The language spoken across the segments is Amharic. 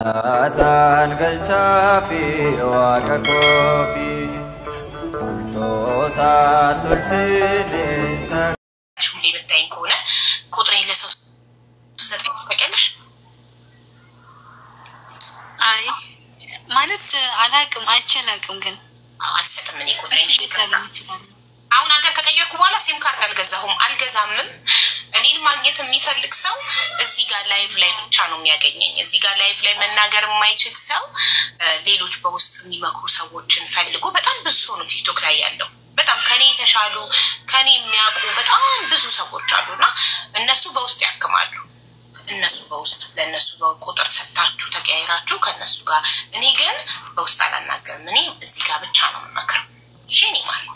Atan galchafi waqa kofi Tosa tulsidinsa شوفي بتاعين كونه كودرين لسه ستة بكلش أي مالت علاقم أيشلاقم كن على ستة مني كودرين شيء كذا አሁን አገር ከቀየርኩ በኋላ ሲም ካርድ አልገዛምም እኔን ማግኘት የሚፈልግ ሰው እዚህ ጋር ላይቭ ላይ ብቻ ነው የሚያገኘኝ እዚህ ጋር ላይቭ ላይ መናገር የማይችል ሰው ሌሎች በውስጥ የሚመክሩ ሰዎችን ፈልጎ በጣም ብዙ ነው ቲክቶክ ላይ ያለው በጣም ከኔ ተሻሉ ከኔ የሚያውቁ በጣም ብዙ ሰዎች አሉና እነሱ በውስጥ ያከማሉ እነሱ በውስጥ ለነሱ በቁጥር ሰጣችሁ ተቀያይራችሁ ከነሱ ጋር እኔ ግን በውስጥ አላናገርም እኔ እዚህ ጋር ብቻ ነው የምመክረው ሼኒ ማለት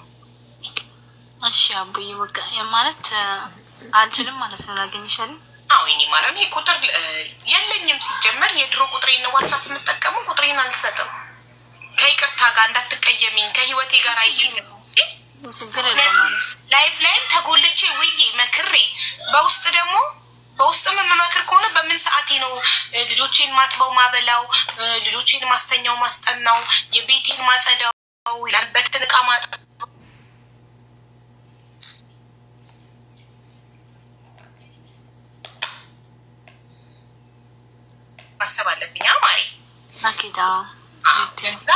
እሺ አቡዬ በቃ ማለት አልችልም ማለት ነው ላገኝሻለሁ አዎ እኔ ማለት ነው ቁጥር የለኝም ሲጀመር የድሮ ቁጥሬን ዋትስአፕ የምጠቀመው ቁጥሬን አልሰጥም ከይቅርታ ጋር እንዳትቀየሚኝ ከህይወቴ ጋር አይይም ችግር የለም ላይፍ ላይም ተጎልቼ ውዬ መክሬ በውስጥ መመክር ከሆነ በምን ሰዓቴ ነው ልጆቼን ማጥበው ማበላው ልጆቼን ማስተኛው ማስጠናው የቤቴን ማጸዳው ያለበትን ዕቃ ማሰብ አለብኝ አማሪ ማኪዳ ከዛ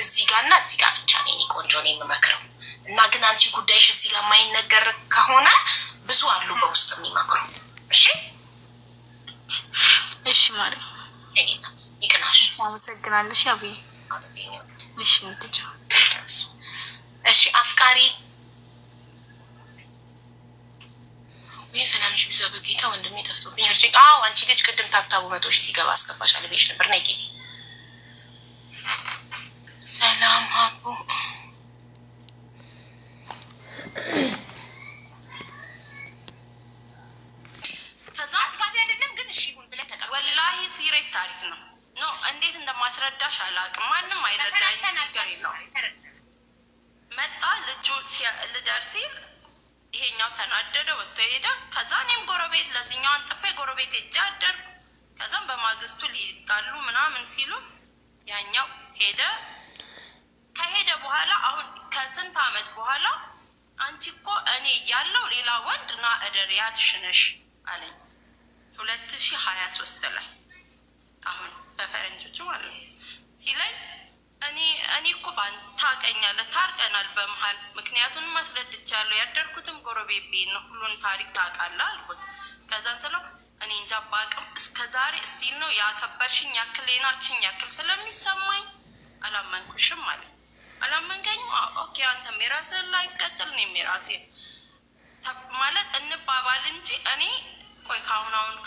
እዚህ ጋርና እዚህ ጋር ብቻ ነኝ ቆንጆ ነኝ የምመክረው እና ግን አንቺ ጉዳይሽ እዚህ ጋር ማይነገር ከሆነ ብዙ አሉ በውስጥ የሚመክሩ እሺ ማሪ ይቅናሽ አመሰግናለሁ ሻቢ እሺ ወጥጆ እሺ አፍቃሪ ሰላም ሺ ቢዘው በጌታ ወንድሜ ተፍቶብኝ እርጂ አንቺ ልጅ ቅድም ታብታቡ 100 ሺህ ሲገባ አስገባሻለሁ ብዬሽ ነበር ነይ ግቢ ሰላም አቡ ከዛ ጋር አይደለም ግን እሺ ሁን ብለ ተቀበል ወላሂ ሲሪየስ ታሪክ ነው ኖ እንዴት እንደማስረዳሽ አላቅም ማንንም አይረዳኝ ችግር የለውም መጣ ልጁ ልደርሲል ይሄኛው ተናደደ ወጥቶ ሄደ ከዛ እኔም ጎረቤት ለዚህኛው አንጥፌ ጎረቤት ሄጄ አደር ከዛም በማግስቱ ሊጣሉ ምናምን ሲሉ ያኛው ሄደ ከሄደ በኋላ አሁን ከስንት አመት በኋላ አንቺ እኮ እኔ ያለው ሌላ ወንድና እደር ያልሽነሽ አለኝ 2023 ላይ አሁን በፈረንጆቹ ማለት ሲለኝ እኔ እኮ ባንታቀኛለህ ታርቀናል በመሃል ምክንያቱም ማስረድቻለሁ ያደርኩትም ጎረቤት ቤት ነው ሁሉን ታሪክ ታውቃለህ አልኩት ከዛን ስለው እኔ እንጃ ባቅም እስከዛሬ እስቲል ነው ያከበርሽኝ ያክሌናችን ያክል ስለሚሰማኝ አላመንኩሽም ማለት አላመንከኝም ኦኬ አንተ ሜራስህ ላይ ቀጥል ነው ሜራሴ ማለት እንባባል እንጂ እኔ ቆይ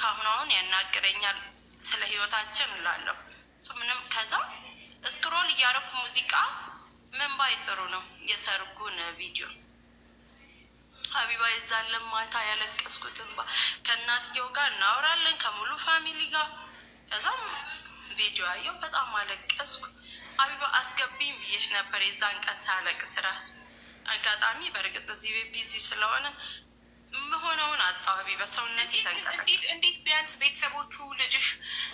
ካሁናውን ያናገረኛል ስለ ህይወታችን እላለሁ ምንም ከዛ ስክሮል ያረኩ ሙዚቃ ምን ባይጥሩ ነው የሰርጉን ቪዲዮ ሀቢባ ይዛለም ማታ ያለቀስኩትን ከእናትየው ጋር እናወራለን ከሙሉ ፋሚሊ ጋር ከዛም ቪዲዮ አየሁ በጣም አለቀስኩ ሀቢባ አስገቢኝ ብዬሽ ነበር የዛን ቀን ሳለቅስ ራሱ አጋጣሚ በርግጥ እዚህ ቢዚ ስለሆነ መሆነውን አጣው ሀቢባ ሰውነቴ ተንቀጠቀጠ እንዴት ቢያንስ ቤተሰቦቹ ልጅሽ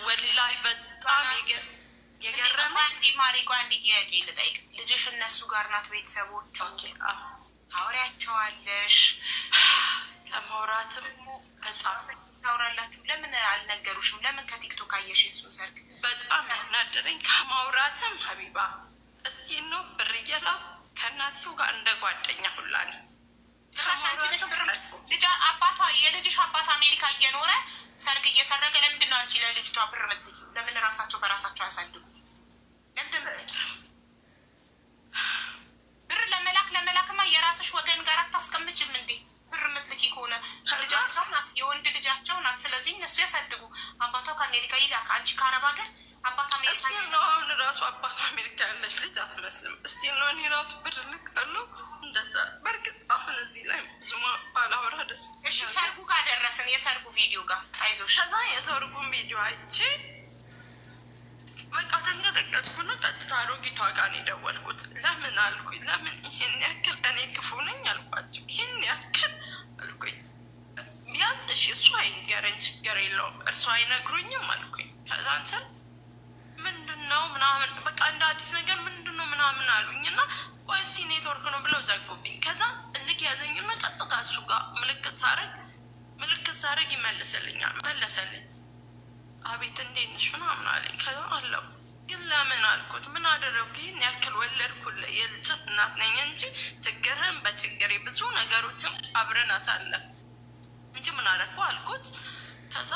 ወላሂ በጣም የገረመ አንዲ ማሪቆ አንዲ ጥያቄ ልጠይቅ ልጅሽ እነሱ ጋር ናት ቤተሰቦቹ አውሪያቸዋለሽ ከማውራትም በጣም ታውራላችሁ ለምን አልነገሩሽም ለምን ከቲክቶክ አየሽ እሱን ሰርግ በጣም ያናደረኝ ከማውራትም ሀቢባ እስቲ ነው ብርየላ ከናቲው ጋር እንደ ጓደኛ ሁላ ነው ልጅ አባቷ የልጅሽ አባት አሜሪካ እየኖረ ሰርግ እየሰረገ ለምንድን ነው አንቺ ለልጅቷ ብር መጥልኪው ለምን ራሳቸው በራሳቸው ያሳድጉ ለምንድን ነው ብር ለመላክማ የራስሽ ወገን ጋር አታስቀምጭም እንዴ ብር መጥልኪ ከሆነ ልጃቸው ናት የወንድ ልጃቸው ናት ስለዚህ እነሱ ያሳድጉ አባቷ ከአሜሪካ ይላክ አንቺ ከአረብ ሀገር አባቷ አሜሪካ እስቲ ነው አሁን ራሱ አባቷ አሜሪካ ያለሽ ልጅ አትመስልም እስቲ ነው እኔ ራሱ ብር ልካለሁ እንደዛ በርግጥ አሁን እዚህ ላይ ዙማ ባላወራ ደስ እሺ ሰርጉ ጋር ደረሰን የሰርጉ ቪዲዮ ጋር አይዞሽ ከዛ የሰርጉን ቪዲዮ አይቼ በቃ ተንቀጠቀጥኩና ቀጥታ አሮጊቷ ጋር ነው የደወልኩት ለምን አልኩኝ ለምን ይሄን ያክል እኔ ክፉ ነኝ አልኳቸው ይሄን ያክል አልኩኝ ቢያንስ እሺ እሱ አይንገረኝ ችግር የለውም እርሱ አይነግሩኝም አልኩኝ ከዛን ስል ምናምን አሉኝና ቆይ እስቲ ኔትወርክ ነው ብለው ዘጉብኝ። ከዛ እልክ ያዘኝና ቀጥታ እሱ ጋር ምልክት ሳረግ ይመልስልኛል። መለሰልኝ። አቤት እንዴት ነሽ ምናምን አለኝ። ከዛ አለው ግን ለምን አልኩት። ምን አደረግኩ? ይህን ያክል ወለድኩልህ የልጅት እናት ነኝ እንጂ ችግርህን በችግሬ ብዙ ነገሮችን አብረን አሳለፍ እንጂ ምን አደረግኩ አልኩት። ከዛ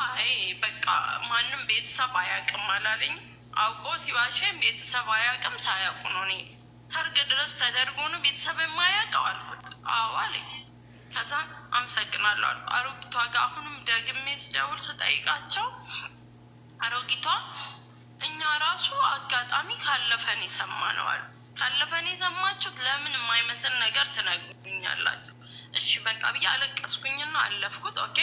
አይ በቃ ማንም ቤተሰብ አያውቅም አላለኝ። አውቆ ሲዋሸኝ ቤተሰብ አያውቅም ሳያውቁ ነው። እኔ ሰርግ ድረስ ተደርጎ ነው ቤተሰብ የማያውቀው አልኩት። አዎ አለኝ። ከዛ አመሰግናለሁ አልኩ። አሮጊቷ ጋር አሁንም ደግሜ ስደውል ስጠይቃቸው አሮጊቷ እኛ ራሱ አጋጣሚ ካለፈን የሰማነው አሉ። ካለፈን የሰማችሁት ለምን የማይመስል ነገር ትነግሩኛላችሁ? እሺ በቃ ብዬ አለቀስኩኝና አለፍኩት። ኦኬ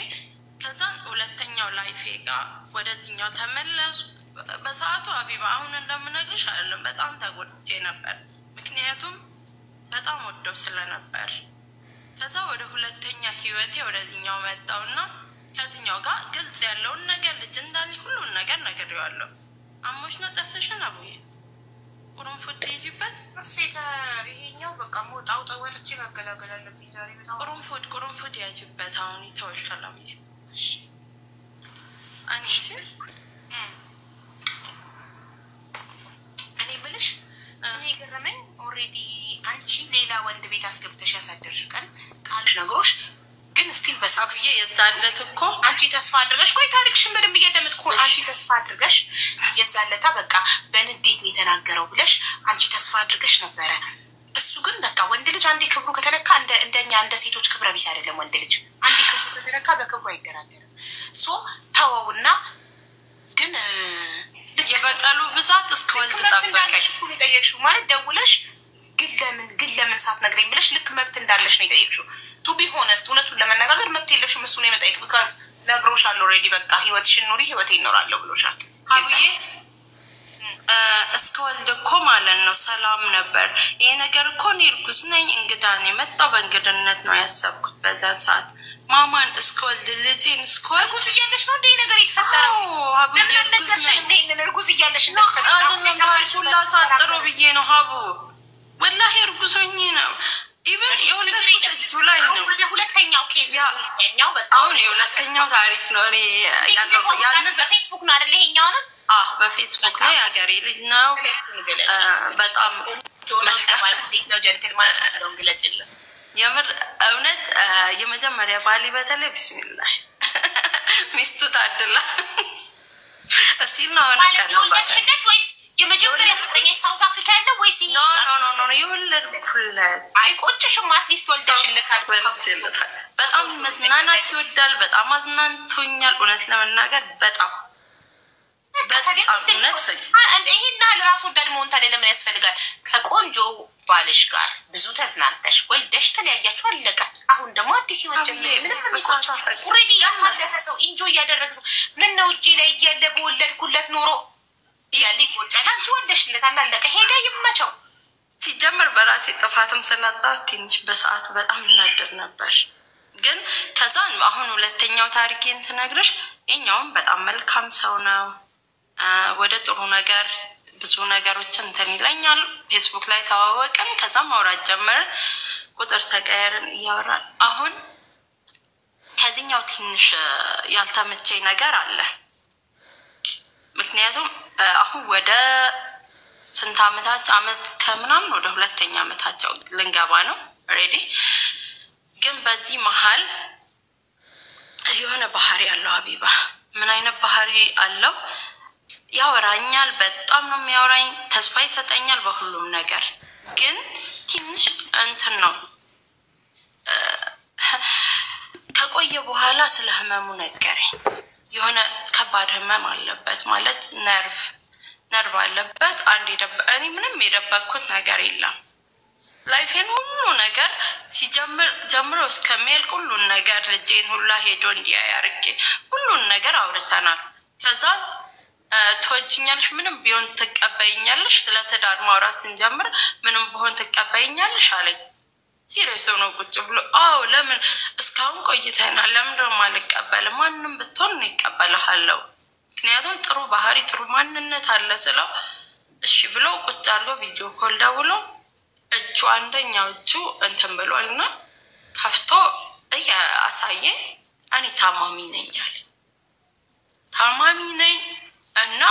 ከዛ ሁለተኛው ላይፌ ጋር ወደዚህኛው ተመለሱ። በሰዓቱ አቢባ አሁን እንደምነግርሽ አይደለም በጣም ተጎድቼ ነበር፣ ምክንያቱም በጣም ወደው ስለነበር። ከዛ ወደ ሁለተኛ ህይወቴ ወደዚህኛው መጣውና ከዚህኛው ጋር ግልጽ ያለውን ነገር ልጅ እንዳለኝ ሁሉን ነገር ነግሬዋለሁ። አሞሽ ነው ጥርስሽን አቡዬ ቁርንፉድ ይይበት ሴታ ይሄኛው በቃ ሞጣው ተወርጭ መገላገል አለብኝ ዛሬ በጣም ቁርንፉድ ያጅበት አሁን ይተወሻል አቡዬ። እሺ እኔ ብልሽ እኔ ገረመኝ። ኦሬዲ አንቺ ሌላ ወንድ ቤት አስገብተሽ ያሳደርሽ ቀን ቃልሽ ነግሮሽ ግን ስቲል በሳብዬ የዛለት እኮ አንቺ ተስፋ አድርገሽ ቆይ ታሪክሽን በደንብ እያደመጥኩ አንቺ ተስፋ አድርገሽ የዛለታ በቃ በንዴት ነው የተናገረው ብለሽ አንቺ ተስፋ አድርገሽ ነበረ። እሱ ግን በቃ ወንድ ልጅ አንዴ ክብሩ ከተነካ እንደኛ እንደ ሴቶች ክብረ ቢስ አይደለም። ወንድ ልጅ አንዴ ክብሩ ከተነካ በክብሩ አይደራደርም። ሶ ተወውና ግን የበቀሉ ብዛት እስከወልድ ተጠበቀሽ እኮ ነው የጠየቅሽው ማለት ደውለሽ ግን ለምን ሳትነግረኝ ብለሽ ልክ መብት እንዳለሽ ነው የጠየቅሽው። ቱ ቢ ሆነስት እውነቱን ለመነጋገር መብት የለሽም እሱ ነው የመጠየቅ ቢካዝ ነግሮሻል ኦልሬዲ በቃ ህይወትሽን ኑሪ ህይወቴ ይኖራለሁ ብሎሻል። አብዬ እስከወልድ እኮ ማለት ነው ሰላም ነበር። ይሄ ነገር እኮ እኔ እርጉዝ ነኝ እንግዳ ነው የመጣው በእንግድነት ነው ያሰብኩት በዛን ሰዓት ማማን እስከወልድ ልጄን እስከወልድ እርጉዝ እያለሽ ነው እንደ ነገር የተፈጠረው። ለምን አልነገርሽኝም? ይሄንን እርጉዝ እያለሽ ነው አይደለም ታሪኩን ላሳጥሮ ብዬ ነው ሀቡ ወላሂ እርጉዝ ሆኜ ነው። ኢቨን የወለድኩት እጁ ላይ ነው። ሁለተኛው ኬዝ ያኛው በጣም አሁን የሁለተኛው ታሪክ ነው። እኔ ያለው ያንን በፌስቡክ ነው አይደል? ይሄኛው ነው በፌስቡክ ነው። ያገሬ ልጅ ነው በጣም ነው ጀንትልማን ነው እንግለጽልኝ። የምር እውነት የመጀመሪያ ባሊ በተለይ ቢስሚላህ ሚስቱ ታድላ እስቲ ነው አንቀናባችሁ ወይስ የመጀመሪያ ፍቅረኛ ሳውዝ አፍሪካ ያለው ወይስ ኖ የወለድኩለት አይቆጭሽም? አትሊስት ወልደሽልካል። በጣም መዝናናት ይወዳል። በጣም አዝናንቶኛል እውነት ለመናገር በጣም እውነት ይሄን ያህል ራስ ወዳድ መሆን ታዲያ ለምን ያስፈልጋል? ከቆንጆ ባልሽ ጋር ብዙ ተዝናንተሽ ወልደሽ ተለያያችሁ አለቀ። አሁን ደግሞ አዲስ ህይወት ጀምሬ ምንም የሚቆጭ ኦልሬዲ ያሳለፈ ሰው ኢንጆይ እያደረገ ሰው ምን ነው እጄ ላይ እያለ በወለድኩለት ኖሮ ያለ ይቆጫል። አንቺ ወልደሽለታል አለቀ ሄደ ይመቸው። ሲጀመር በራሴ ጥፋትም ስላጣሁ ትንሽ በሰዓቱ በጣም እናደር ነበር። ግን ከዛ አሁን ሁለተኛው ታሪኬን ትነግርሽ የኛውም በጣም መልካም ሰው ነው። ወደ ጥሩ ነገር ብዙ ነገሮችን እንትን ይለኛል። ፌስቡክ ላይ ተዋወቅን። ከዛ ማውራት ጀመርን። ቁጥር ተቀየርን እያወራን አሁን ከዚህኛው ትንሽ ያልተመቸኝ ነገር አለ። ምክንያቱም አሁን ወደ ስንት አመት ከምናምን ወደ ሁለተኛ አመታቸው ልንገባ ነው ኦሬዲ። ግን በዚህ መሀል የሆነ ባህሪ ያለው ሀቢባ ምን አይነት ባህሪ አለው? ያወራኛል፣ በጣም ነው የሚያወራኝ፣ ተስፋ ይሰጠኛል በሁሉም ነገር። ግን ትንሽ እንትን ነው ከቆየ በኋላ ስለ ህመሙ ነገረኝ። የሆነ ከባድ ህመም አለበት ማለት ነርቭ አለበት። እኔ ምንም የደበቅኩት ነገር የለም። ላይፌን ሁሉ ነገር ጀምሮ እስከሚያልቅ ሁሉን ነገር ልጄን ሁላ ሄዶ እንዲያይ አድርጌ ሁሉን ነገር አውርተናል። ከዛ ትወጂኛለሽ፣ ምንም ቢሆን ትቀበይኛለሽ፣ ስለ ትዳር ማውራት ስንጀምር ምንም ቢሆን ትቀበይኛለሽ አለኝ። ሲሪየስ ሆኖ ቁጭ ብሎ አዎ ለምን እስካሁን ቆይተናል፣ ለምን ደግሞ አልቀበልም? ማንም ብትሆን ነው ይቀበልሃለሁ፣ ምክንያቱም ጥሩ ባህሪ ጥሩ ማንነት አለ ስለው እሺ ብሎ ቁጭ አድርጎ ቪዲዮ ኮል ደውሎ እጁ አንደኛው እጁ እንትን ብሏልና ከፍቶ አሳየኝ። እኔ ታማሚ ነኝ አለ። ታማሚ ነኝ እና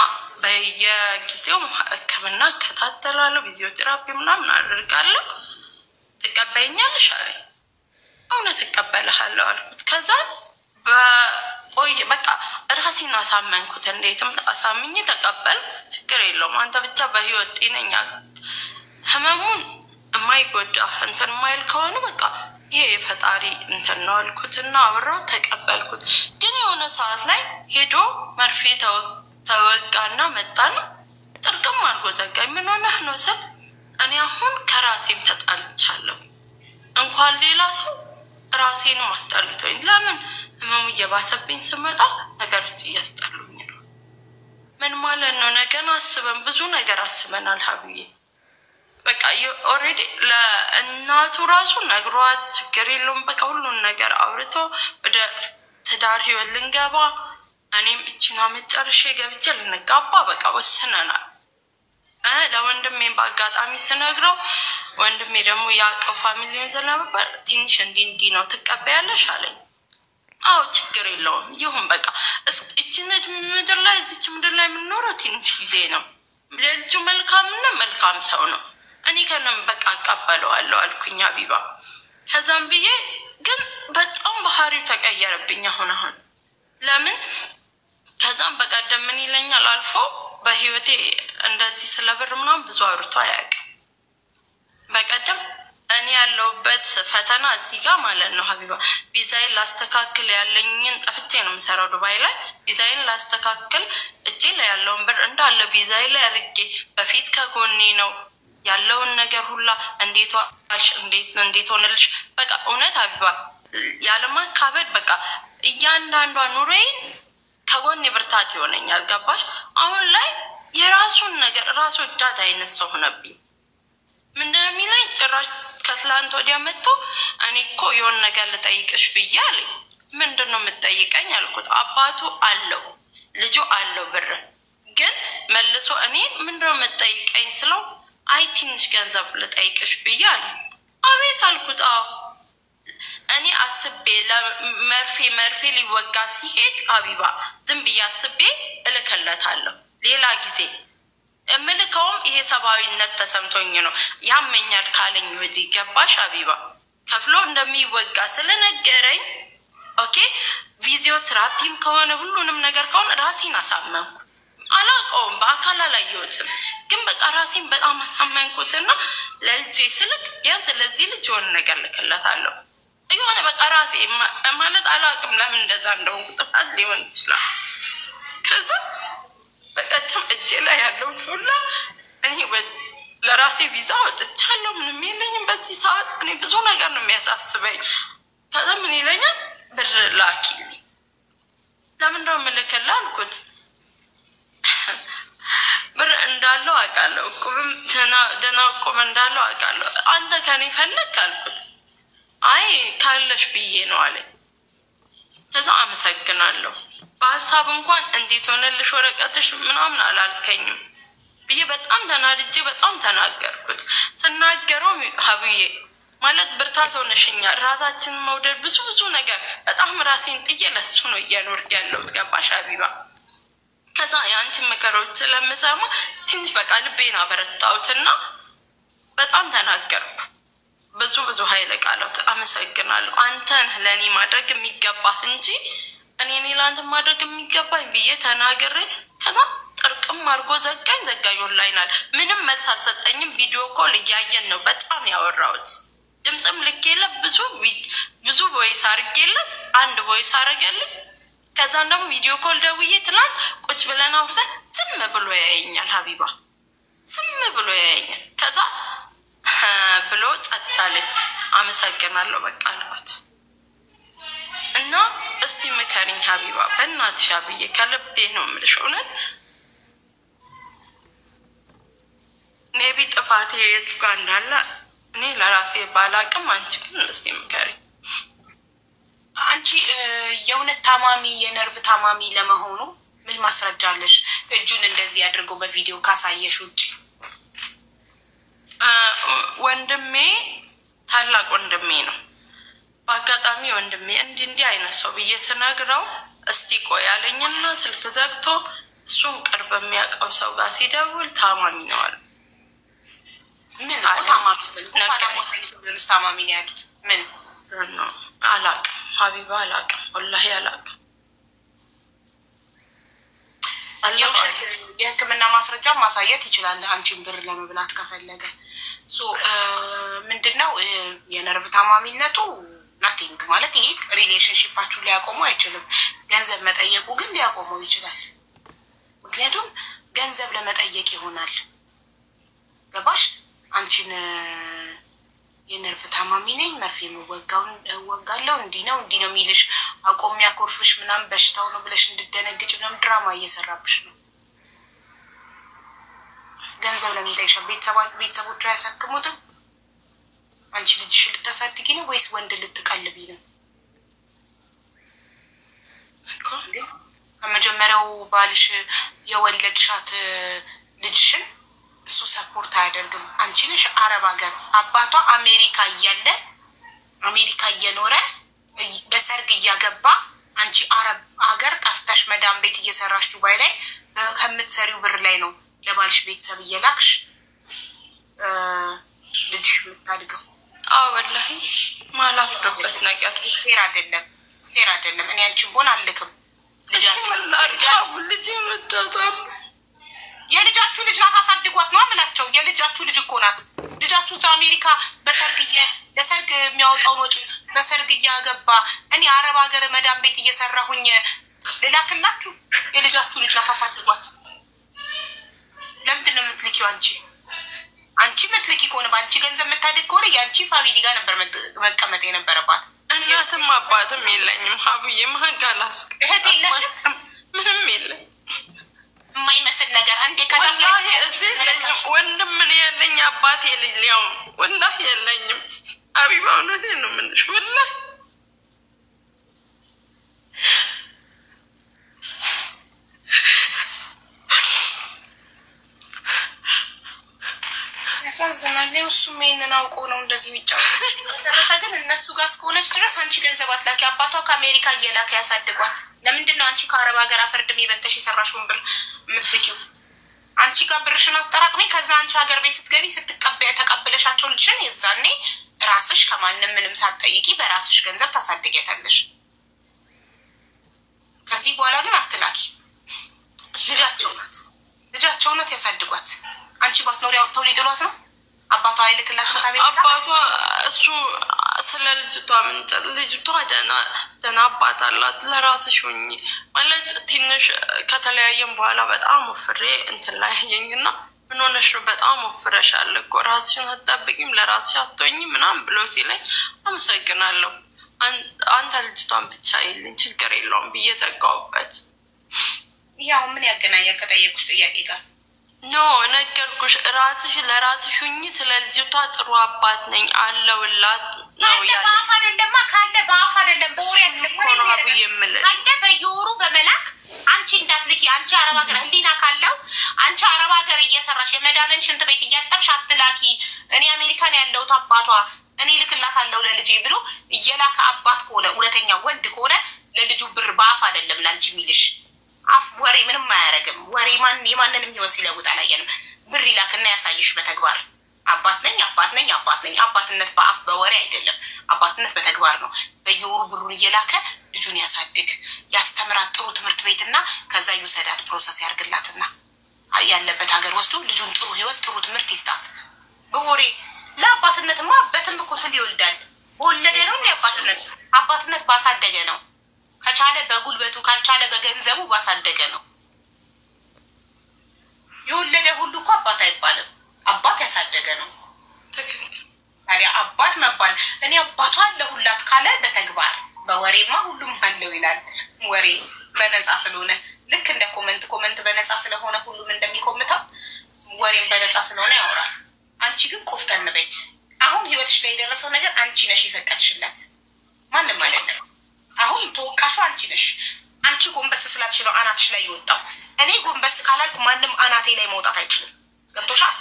በየጊዜው ሕክምና እከታተላለሁ፣ ፊዚዮቴራፒ ምናምን አደርጋለሁ፣ ትቀበይኛለሽ አለኝ። እውነት እቀበልሃለሁ አልኩት። ከዛ በቆይ በቃ ራሴን አሳመንኩት። እንዴትም አሳምኜ ተቀበል፣ ችግር የለውም አንተ ብቻ በህይወት ጤነኛ ህመሙን የማይጎዳ እንትን የማይል ከሆነ በቃ ይሄ የፈጣሪ እንትን ነው አልኩትና አብረው ተቀበልኩት። ግን የሆነ ሰዓት ላይ ሄዶ መርፌ ተወጋና መጣና ጥርቅም አድርጎ ዘጋኝ። ምን ሆነህ ነው ስል እኔ አሁን ከራሴም ተጣልቻለሁ፣ እንኳን ሌላ ሰው ራሴንም አስጠልቶኝ። ለምን ህመሙ እየባሰብኝ ስመጣ ነገሮች እያስጠሉኝ ነው። ምን ማለት ነው? ነገን አስበን ብዙ ነገር አስበናል ሀብዬ። በቃ ኦልሬዲ ለእናቱ ራሱ ነግሯት ችግር የለውም በቃ ሁሉን ነገር አውርቶ ወደ ትዳር ህይወት ልንገባ እኔም እቺና መጨረሻ ገብቼ ልንጋባ በቃ ወስነናል። ለወንድሜ በአጋጣሚ ስነግረው ወንድሜ ደግሞ ያቀው ፋሚሊውን ስለነበር ትንሽ እንዲህ ነው ትቀበያለሽ አለኝ። አዎ ችግር የለውም ይሁን በቃ እቺን ምድር ላይ እዚች ምድር ላይ የምንኖረው ትንሽ ጊዜ ነው። ለእጁ መልካምና መልካም ሰው ነው። እኔ ከነም በቃ አቀበለዋለሁ አልኩኝ ሀቢባ። ከዛም ብዬ ግን በጣም ባህሪው ተቀየረብኝ አሁን ለምን? ከዛም በቀደም ምን ይለኛል አልፎ በህይወቴ እንደዚህ ስለብር ምናምን ብዙ አውርቶ አያውቅም። በቀደም እኔ ያለሁበት ፈተና እዚህ ጋር ማለት ነው ሀቢባ ቪዛዬን ላስተካክል ያለኝን ጠፍቼ ነው የምሰራው ዱባይ ላይ። ቪዛዬን ላስተካክል እጄ ላይ ያለውን ብር እንዳለ ቪዛዬ ላይ አድርጌ በፊት ከጎኔ ነው ያለውን ነገር ሁላ እንዴት ዋልሽ እንዴት ሆነልሽ በቃ እውነት ሀቢባ ያለማካበድ በቃ እያንዳንዷ ኑሮዬን ከጎኔ ብርታት ይሆነኛል። ገባሽ? አሁን ላይ የራሱን ነገር ራሱ ወዳድ አይነት ሰው ሆነብኝ። ምንድነው የሚለኝ ጭራሽ ከትላንት ወዲያ መጥቶ እኔ እኮ የሆነ ነገር ልጠይቅሽ ብዬ አለኝ። ምንድነው የምትጠይቀኝ አልኩት። አባቱ አለው ልጁ አለው ብር ግን መልሶ እኔ ምንድነው የምትጠይቀኝ ስለው አይ ትንሽ ገንዘብ ልጠይቅሽ ብዬ አለኝ። አቤት አልኩት። አዎ እኔ አስቤ መርፌ ሊወጋ ሲሄድ ሀቢባ ዝም ብዬ አስቤ እልክለታለሁ። ሌላ ጊዜ እምልከውም ይሄ ሰብአዊነት ተሰምቶኝ ነው ያመኛል ካለኝ ወዲህ ገባሽ ሀቢባ ከፍሎ እንደሚወጋ ስለነገረኝ ኦኬ ፊዚዮቴራፒም ከሆነ ሁሉንም ነገር ከሆነ ራሴን አሳመንኩ። አላውቀውም በአካል አላየሁትም ግን በቃ ራሴን በጣም አሳመንኩትና ለልጄ ስልክ ያን ስለዚህ ልጅ የሆነ ነገር ልክለታለሁ። የሆነ በቃ ራሴ ማለት አላውቅም ለምን እንደዛ እንደሆንኩ ጥፋት ሊሆን ይችላል። ከዛ በቀደም እጄ ላይ ያለውን ሁላ እኔ ለራሴ ቪዛ ወጥቻለሁ። ምንም የለኝም በዚህ ሰዓት እኔ ብዙ ነገር ነው የሚያሳስበኝ። ከዛ ምን ይለኛል ብር ላኪልኝ። ለምን ነው የምልክልህ አልኩት። ብር እንዳለው አውቃለሁ እቁብም ደህና እቁብ እንዳለው አውቃለሁ። አንተ ከኔ ፈለክ አልኩት። አይ ካለሽ ብዬ ነው አለኝ። ከዛ አመሰግናለሁ በሀሳብ እንኳን እንዴት ሆነልሽ ወረቀትሽ ምናምን አላልከኝም ብዬ በጣም ተናድጄ በጣም ተናገርኩት። ስናገረው ሀብዬ ማለት ብርታት ሆነሽኛል ራሳችንን መውደድ ብዙ ነገር በጣም ራሴን ጥዬ ለሱ ነው እየኖርኩ ያለሁት ገባሽ ሀቢባ። ከዛ የአንቺን ምክሮች ስለምሰማ ትንሽ በቃ ልቤን አበረታሁትና በጣም ተናገርኩ። ብዙ ኃይለ ቃላት አመሰግናለሁ አንተን ለኔ ማድረግ የሚገባህ እንጂ እኔ ለአንተ ማድረግ የሚገባኝ ብዬ ተናግሬ ከዛ ጥርቅም አድርጎ ዘጋኝ ኦንላይን አለ። ምንም መልስ አልሰጠኝም። ቪዲዮ ኮል እያየን ነው በጣም ያወራሁት። ድምፅም ልኬለት ብዙ ቮይስ አድርጌለት አንድ ቮይስ አደረገልኝ። ከዛ ደግሞ ቪዲዮ ኮል ደውዬ ትናንት ቁጭ ብለን አውርተን ዝም ብሎ ያየኛል ሀቢባ ዝም ብሎ ያየኛል። ከዛ ብሎ ጸጥ አለኝ። አመሰግናለሁ በቃ አልኩት እና እስቲ ምከሪኝ ሀቢባ በእናትሽ አብዬ ከልቤ ነው የምልሽ እውነት ሜቢ ጥፋቴ የቱ ጋር እንዳለ እኔ ለራሴ ባላቅም አንቺ ግን እስቲ ምከሪኝ። አንቺ የእውነት ታማሚ የነርቭ ታማሚ ለመሆኑ ምን ማስረጃ አለሽ? እጁን እንደዚህ አድርጎ በቪዲዮ ካሳየሽ ውጪ ወንድሜ ታላቅ ወንድሜ ነው። በአጋጣሚ ወንድሜ እንዲህ አይነት ሰው ብዬ ተናግረው እስቲ ቆይ ያለኝና ስልክ ዘግቶ እሱን ቅርብ የሚያውቀው ሰው ጋር ሲደውል ታማሚ ነው አለ። ምን ታማሚ ነው ያሉት? ምን ነው አላውቅም፣ ሀቢባ አላውቅም፣ ወላሂ አላውቅም። የሕክምና ማስረጃ ማሳየት ይችላል አንቺን ብር ለመብላት ከፈለገ። ምንድነው የነርቭ ታማሚነቱ? ናቲንግ ማለት ይሄ ሪሌሽንሺፓችሁ ሊያቆሙ አይችልም። ገንዘብ መጠየቁ ግን ሊያቆመው ይችላል። ምክንያቱም ገንዘብ ለመጠየቅ ይሆናል። ገባሽ? አንቺን የነርቭ ታማሚ ነኝ መርፌ ወጋለው እንዲህ ነው የሚልሽ አቆም ያኮርፍሽ ምናምን በሽታው ነው ብለሽ እንድደነግጭ ምናምን ድራማ እየሰራብሽ ነው። ገንዘብ ለምን ጠይሻል? ቤተሰቦቹ አያሳክሙትም? አንቺ ልጅሽ ልታሳድጊ ነው ወይስ ወንድ ልትቀልቢ ነው? ከመጀመሪያው ባልሽ የወለድሻት ልጅሽን እሱ ሰፖርት አያደርግም። አንቺ ነሽ አረብ ሀገር አባቷ አሜሪካ እየኖረ በሰርግ እያገባ አንቺ አረብ ሀገር ጠፍተሽ መዳም ቤት እየሰራሽ ዱባይ ላይ ከምትሰሪው ብር ላይ ነው ለባልሽ ቤተሰብ እየላክሽ ልጅሽ የምታድገው። ወላሂ ማላፍርበት ነገር ፌር አይደለም። እኔ አንቺን ቦን አልክም። የልጃችሁ ልጅ ናት፣ አሳድጓት ነው አምላቸው። የልጃችሁ ልጅ እኮ ናት። ልጃችሁ እዛ አሜሪካ ለሰርግ የሚያወጣውን ወጪ በሰርግ እያገባ እኔ አረብ ሀገር መዳም ቤት እየሰራሁኝ ልላክላችሁ? የልጃችሁ ልጅ ናት፣ አሳድጓት። ለምንድን ነው የምትልኪው? አንቺ ምትልኪ ከሆነ በአንቺ ገንዘብ የምታድግ ከሆነ የአንቺ ፋሚሊ ጋር ነበር መቀመጥ የነበረባት። እናትም አባትም የለኝም ሀቡዬ፣ መሀጋላስ እህት የለሽም? ምንም የለኝ የማይመስል ነገር አንዴ ወላሂ እዚህ ወንድም ምን ያለኝ አባቴ ልጅ ሊያው ወላሂ የለኝም። ሀቢባ እውነቴን ነው የምልሽ ወላሂ ያሳዝናል። እሱም ይሄንን አውቆ ነው እንደዚህ የሚጫወት። በተረፈ ግን እነሱ ጋር እስከሆነች ድረስ አንቺ ገንዘብ አትላኪ። አባቷ ከአሜሪካ እየላከ ያሳድጓት። ለምንድን ነው አንቺ ከአረብ ሀገር አፈርድሜ በልተሽ የሰራሽውን ብር የምትልኪው? አንቺ ጋር ብርሽን አጠራቅሜ ከዛ አንቺ ሀገር ቤት ስትገቢ ተቀብለሻቸው ልጅን የዛኔ ራስሽ ከማንም ምንም ሳትጠይቂ በራስሽ ገንዘብ ታሳድጊያታለሽ። ከዚህ በኋላ ግን አትላኪ። ልጃቸው ናት፣ ያሳድጓት። አንቺ ባትኖሪ አውጥተው ሊጥሏት ነው። አባቷ አይልክላት ነው። አባቷ እሱ ስለ ልጅቷ ምንጨት ልጅቷ ደህና አባት አላት። ለራስሽ ሆኚ ማለት ትንሽ ከተለያየም በኋላ በጣም ወፍሬ እንትን ላይ ያየኝና ምን ሆነሽ ነው? በጣም ወፍረሻል እኮ ራስሽን አትጠብቂም፣ ለራስሽ አትሆኚም ምናምን ብሎ ሲለኝ አመሰግናለሁ፣ አንተ ልጅቷን ብቻ ይልኝ ችግር የለውም ብዬ ዘጋሁበት። ያው ምን ያገናኛል ከጠየቁሽ ጥያቄ ጋር? ኖ ነገርኩሽ፣ ራስሽ ለራስሽ ሁኚ። ስለ ልጅቷ ጥሩ አባት ነኝ አለውላት ነው ያለ። በአፍ አይደለም ካለ በአፍ አይደለም በወሬ አይደለም ነው ሀቡ የምልህ ካለ በየወሩ በመላክ አንቺ እንዳትልኪ። አንቺ አረብ ሀገር ህሊና ካለው አንቺ አረብ ሀገር እየሰራሽ የመዳመን ሽንት ቤት እያጠብሽ አትላኪ። እኔ አሜሪካን ያለሁት አባቷ እኔ ልክላታለሁ ለልጄ ብሎ እየላከ አባት ከሆነ እውነተኛ ወንድ ከሆነ ለልጁ ብር በአፍ አይደለም ላንቺ የሚልሽ። አፍ ወሬ ምንም አያረግም። ወሬ የማንንም ህይወት ሲለውጥ አላየንም። ብር ይላክና ያሳይሽ በተግባር አባት ነኝ። አባትነት በአፍ በወሬ አይደለም፣ አባትነት በተግባር ነው። በየወሩ ብሩን እየላከ ልጁን ያሳድግ፣ ያስተምራት ጥሩ ትምህርት ቤትና ከዛ ይውሰዳት ፕሮሰስ ያርግላትና ያለበት ሀገር ወስዶ ልጁን ጥሩ ህይወት ጥሩ ትምህርት ይስጣት። በወሬ ለአባትነትማ በትም እኮ እንትን ይወልዳል። በወለደ ነው አባትነት ባሳደገ ነው። ከቻለ በጉልበቱ ካልቻለ በገንዘቡ ባሳደገ ነው። የወለደ ሁሉ እኮ አባት አይባልም፣ አባት ያሳደገ ነው። ታዲያ አባት መባል እኔ አባቷ አለሁላት ካለ በተግባር በወሬማ ሁሉም አለው ይላል። ወሬ በነፃ ስለሆነ ልክ እንደ ኮመንት በነፃ ስለሆነ ሁሉም እንደሚኮምተው ወሬም በነፃ ስለሆነ ያወራል። አንቺ ግን ቆፍጠን በይ። አሁን ህይወትሽ ላይ የደረሰው ነገር አንቺ ነሽ የፈቀድሽለት፣ ማንም አይደለም። አሁን ተወቃሹ አንቺ ነሽ። አንቺ ጎንበስ ስላልሽ ነው አናትሽ ላይ የወጣው። እኔ ጎንበስ ካላልኩ ማንም አናቴ ላይ መውጣት አይችልም። ገብቶሻል?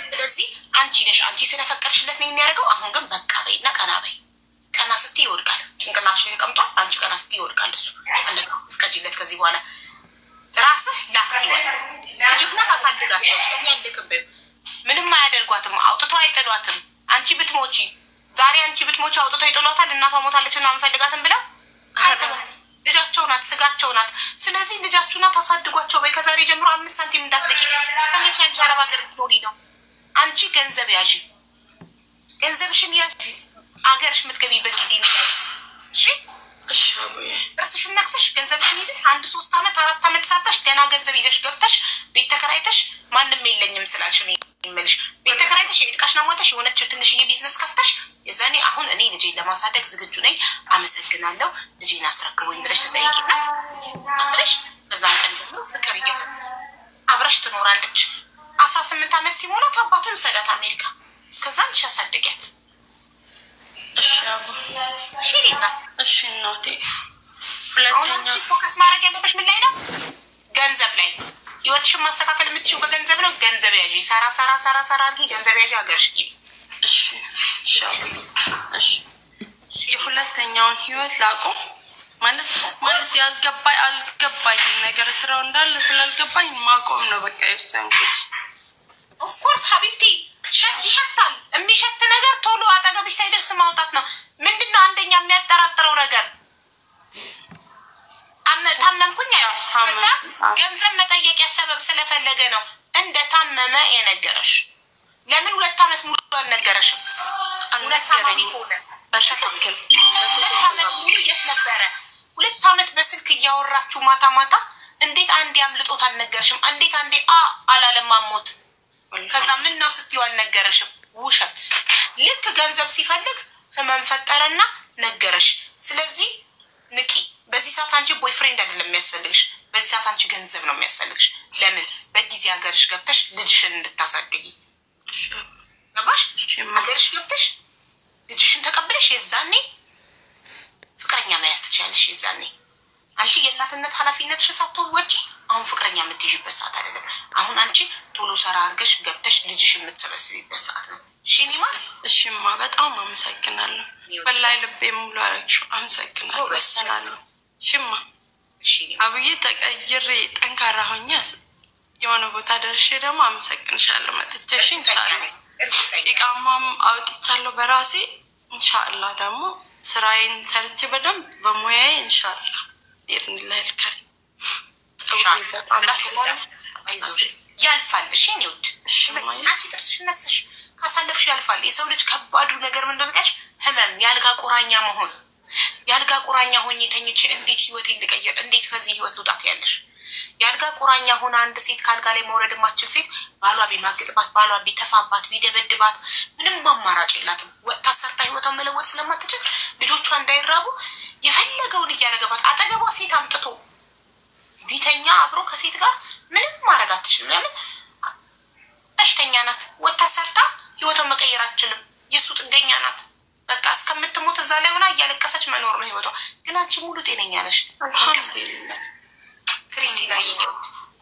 ስለዚህ አንቺ ነሽ። አንቺ ስለፈቀድሽለት ነው የሚያደርገው። አሁን ግን በቃ በይና ቀና በይ። ቀና ስትይ ይወድቃል። ጭንቅላትሽ ላይ ተቀምጧል። አንቺ ቀና ስትይ ይወድቃል። እሱ አንደጋ ፍቀጂለት። ከዚህ በኋላ ራስህ ላክት ይዋል ልጅክና ታሳድጋቸው ያልክበዩ ምንም አያደርጓትም። አውጥቶ አይጥሏትም። አንቺ ብትሞቺ ዛሬ አንቺ ብትሞቺ አውጥቶ ይጥሏታል። እናቷ ሞታለች እና አንፈልጋትም ብለው ልጃቸው ናት፣ ስጋቸው ናት። ስለዚህ ልጃችሁ ናት፣ ታሳድጓቸው በይ። ከዛሬ ጀምሮ 5 ሳንቲም እንዳትልኪ። ተመቼ አንቺ አረብ ሀገር ብትኖሪ ነው። አንቺ ገንዘብ ያዢ፣ ገንዘብሽን ያዢ። አገርሽ የምትገቢበት ጊዜ ነው። እሺ እሺ አቡዬ እርስሽን ነክሰሽ ገንዘብሽን ይዘሽ 1 3 ዓመት 4 ዓመት ሳታሽ ደህና ገንዘብ ይዘሽ ገብተሽ ቤት ተከራይተሽ ማንም የለኝም ስላልሽ ነው የሚልሽ። ቤት ተከራይተሽ የቤት ዕቃሽን አሟልተሽ የሆነችው ትንሽዬ ቢዝነስ ከፍተሽ የዛኔ አሁን እኔ ልጄን ለማሳደግ ዝግጁ ነኝ፣ አመሰግናለሁ፣ ልጄን አስረክቡኝ ብለሽ ትጠይቂና አብረሽ በዛም ቀን ደግሞ ፍቅር እየሰጠ አብረሽ ትኖራለች። 18 ዓመት ሲሞላት አባቱን ሰዳት አሜሪካ። እስከዛ ልጅ አሳደጊያት። እሺ አቡ እሺ ሊናት እሺ እናቴ። ሁለተኛ ፎከስ ማድረግ ያለበሽ ምን ላይ ነው? ገንዘብ ላይ። ህይወትሽን ማስተካከል የምትችይው በገንዘብ ነው። ገንዘብ ያዢ። ሰራ አድርጊ። ገንዘብ ያዢ። አገርሽ እሺ እሺ አቡዬ እሺ። የሁለተኛውን ህይወት ላቁም ማለት ያልገባኝ አልገባኝ ነገር ስራው እንዳለ ስላልገባኝ ማቆም ነው በቃ የወሰንኩት። ኦፍኮርስ ሀቢብቲ ይሸታል። የሚሸት ነገር ቶሎ አጠገብሽ ሳይደርስ ማውጣት ነው። ምንድነው አንደኛ የሚያጠራጥረው ነገር? ታመምኩኝ አለ። ከዛ ገንዘብ መጠየቂያ ሰበብ ስለፈለገ ነው እንደ ታመመ የነገረሽ። ለምን 2 ዓመት ሙሉ አልነገረሽም? 2 ዓመት ይቆለ በትክክል 2 ዓመት ሙሉ የት ነበረ? 2 ዓመት በስልክ እያወራችሁ ማታ ማታ እንዴት አንዴ አምልጦት አልነገረሽም? እንዴት አንዴ አላለም አሞት? ከዛ ምን ነው ስትይው አልነገረሽም? ውሸት። ልክ ገንዘብ ሲፈልግ ህመም ፈጠረና ነገረሽ። ስለዚህ ንቂ። በዚህ ሰዓት አንቺ ቦይፍሬንድ አይደለም የሚያስፈልግሽ። በዚህ ሰዓት አንቺ ገንዘብ ነው የሚያስፈልግሽ። ለምን? በጊዜ ሀገርሽ ገብተሽ ልጅሽን እንድታሳድጊ። ገባሽ? ሀገርሽ ገብተሽ ልጅሽን ተቀብለሽ የዛኔ ፍቅረኛ መያዝ ትችያለሽ። የዛኔ አንቺ የእናትነት ኃላፊነትሽን ሳትወጪ አሁን ፍቅረኛ የምትይዥበት ሰዓት አይደለም። አሁን አንቺ ቶሎ ሰራ አድርገሽ ገብተሽ ልጅሽን የምትሰበስቢበት ሰዓት ነው። እሺማ እሺማ በጣም አመሰግናለሁ። ወላሂ ልቤ ሙሉ አደረግሽው። አመሰግናለሁ። ወሰናለሁ። እሺማ አብዬ ተቀይሬ ጠንካራ ሆኜ የሆነ ቦታ ደርሼ ደግሞ አመሰግንሻለሁ። መጥቼሽ ኢንሻአላህ ኢቃማም አውጥቻለሁ በራሴ። ኢንሻአላህ ደግሞ ስራዬን ሰርቼ በደንብ በሙያዬ ኢንሻአላህ ይርንላህ ልከር አይዞሽ ያልፋል። እሺ ንውድ አንቺ ጥርስሽን ነክሰሽ ካሳለፍሽ ያልፋል። የሰው ልጅ ከባዱ ነገር ምን እንደሆነሽ ህመም፣ ያልጋ ቁራኛ መሆን። ያልጋ ቁራኛ ሆኜ ተኝቼ እንዴት ህይወቴን ልቀይር፣ እንዴት ከዚህ ህይወት ልውጣት ያለሽ። ያልጋ ቁራኛ ሆነ አንድ ሴት ካልጋ ላይ መውረድ የማትችል ሴት ባሏ ቢማግጥባት፣ ባሏ ቢተፋባት፣ ቢደበድባት ምንም አማራጭ የላትም። ወጥታ ሰርታ ህይወቷን መለወጥ ስለማትችል ልጆቿ እንዳይራቡ የፈለገውን እያደረገባት አጠገቧ ሴት አምጥቶ ቢተኛ አብሮ ከሴት ጋር ምንም ማድረግ አትችልም። ለምን? በሽተኛ ናት። ወጥታ ሰርታ ህይወቷን መቀየር አትችልም። የእሱ ጥገኛ ናት። በቃ እስከምትሞት እዛ ላይ ሆና እያለቀሰች መኖር ነው ህይወቷ። ግን አንቺ ሙሉ ጤነኛ ነሽ። ክርስቲና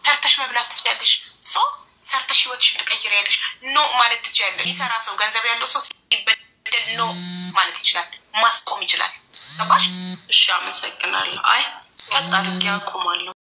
ሰርተሽ መብላት ትችያለሽ። ሰርተሽ ህይወትሽን ትቀይሪያለሽ። ኖ ማለት ትችያለሽ። ይሰራ ሰው ገንዘብ ያለው ሰው ሲበደል ኖ ማለት ይችላል፣ ማስቆም ይችላል። ገባሽ? እሺ አመሰግናለሁ። አይ ቀጥ አድርጌ አቆማለሁ።